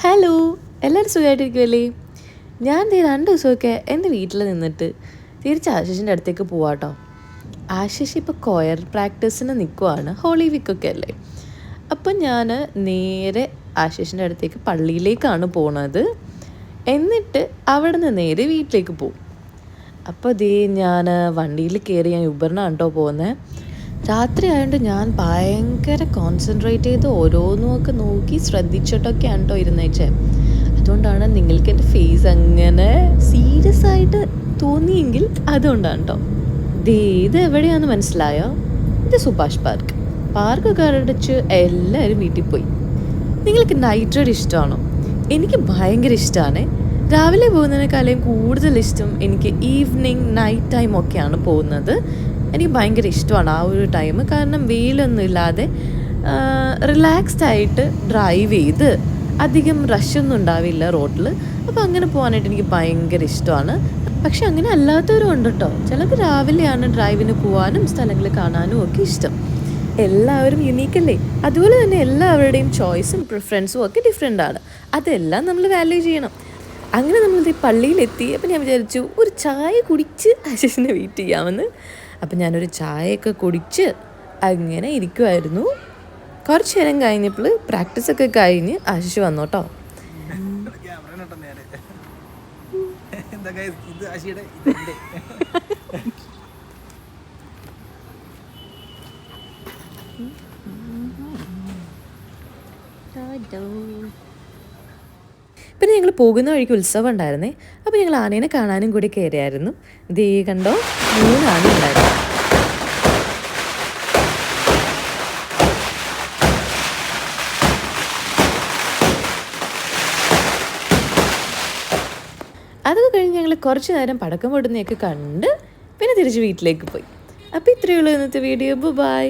Hello, എല്ലാവരും സുഖമായിട്ടിരിക്കുമല്ലേ? ഞാൻ ദേ 2 ദിവസമൊക്കെ എൻ്റെ വീട്ടിൽ നിന്നിട്ട് തിരിച്ച് ആശിഷിൻ്റെ അടുത്തേക്ക് പോവാട്ടോ. ആശിഷ് ഇപ്പോൾ കൊയർ പ്രാക്ടീസിന് നിൽക്കുവാണ്, ഹോളി വീക്കൊക്കെ അല്ലേ. അപ്പം ഞാൻ നേരെ ആശിഷിൻ്റെ അടുത്തേക്ക് പള്ളിയിലേക്കാണ് പോണത്. എന്നിട്ട് അവിടെ നിന്ന് നേരെ വീട്ടിലേക്ക് പോകും. അപ്പോൾ ദേ ഞാൻ വണ്ടിയിൽ കയറി ഞാൻ യൂബറിനാണ് കേട്ടോ പോകുന്നത്. രാത്രി ആയതുകൊണ്ട് ഞാൻ ഭയങ്കര കോൺസെൻട്രേറ്റ് ചെയ്ത് ഓരോന്നുമൊക്കെ നോക്കി ശ്രദ്ധിച്ചിട്ടൊക്കെയാണ് കേട്ടോ ഇരുന്നേച്ചേ. അതുകൊണ്ടാണ് നിങ്ങൾക്ക് എൻ്റെ ഫേസ് അങ്ങനെ സീരിയസ് ആയിട്ട് തോന്നിയെങ്കിൽ അതുകൊണ്ടാണ് കേട്ടോ. ഇത് എവിടെയാണെന്ന് മനസ്സിലായോ? ഇത് സുഭാഷ് പാർക്ക്. പാർക്കൊക്കെ അടച്ച് എല്ലാവരും വീട്ടിൽ പോയി. നിങ്ങൾക്ക് നൈറ്റ് റൈഡ് ഇഷ്ടമാണോ? എനിക്ക് ഭയങ്കര ഇഷ്ടമാണ്. രാവിലെ പോകുന്നതിനേക്കാളും കൂടുതൽ ഇഷ്ടം എനിക്ക് ഈവനിങ് നൈറ്റ് ടൈം ഒക്കെയാണ് പോകുന്നത്. എനിക്ക് ഭയങ്കര ഇഷ്ടമാണ് ആ ഒരു ടൈം. കാരണം വെയിലൊന്നും ഇല്ലാതെ റിലാക്സ്ഡ് ആയിട്ട് ഡ്രൈവ് ചെയ്ത് അധികം റഷൊന്നും ഉണ്ടാവില്ല റോഡിൽ. അപ്പോൾ അങ്ങനെ പോകാനായിട്ട് എനിക്ക് ഭയങ്കര ഇഷ്ടമാണ്. പക്ഷെ അങ്ങനെ അല്ലാത്തവരും ഉണ്ട് കേട്ടോ. ചിലർക്ക് രാവിലെയാണ് ഡ്രൈവിന് പോകാനും സ്ഥലങ്ങൾ കാണാനും ഒക്കെ ഇഷ്ടം. എല്ലാവരും യുണീക്കല്ലേ? അതുപോലെ തന്നെ എല്ലാവരുടെയും ചോയ്സും പ്രിഫറൻസും ഒക്കെ ഡിഫറെൻ്റ് ആണ്. അതെല്ലാം നമ്മൾ വാല്യൂ ചെയ്യണം. അങ്ങനെ നമ്മളിത് പള്ളിയിലെത്തി. അപ്പം ഞാൻ വിചാരിച്ചു ഒരു ചായ കുടിച്ച് ആശിഷിനെ വെയിറ്റ് ചെയ്യാമെന്ന്. അപ്പം ഞാനൊരു ചായയൊക്കെ കുടിച്ച് അങ്ങനെ ഇരിക്കുമായിരുന്നു. കുറച്ച് നേരം കഴിഞ്ഞപ്പോൾ പ്രാക്ടീസൊക്കെ കഴിഞ്ഞ് ആശിഷ് വന്നു കേട്ടോ. പിന്നെ ഞങ്ങൾ പോകുന്ന വഴിക്ക് ഉത്സവം ഉണ്ടായിരുന്നേ. അപ്പോൾ ഞങ്ങൾ ആനേനെ കാണാനും കൂടി കയറിയായിരുന്നു. ദേ കണ്ടോ, 3 ആന ഉണ്ടായിരുന്നു. അതൊക്കെ കഴിഞ്ഞ് ഞങ്ങൾ കുറച്ച് നേരം പടക്കം പൊടുന്നതൊക്കെ കണ്ട് പിന്നെ തിരിച്ച് വീട്ടിലേക്ക് പോയി. അപ്പോൾ ഇത്രയേ ഉള്ളൂ ഇന്നത്തെ വീഡിയോ. ബൈ.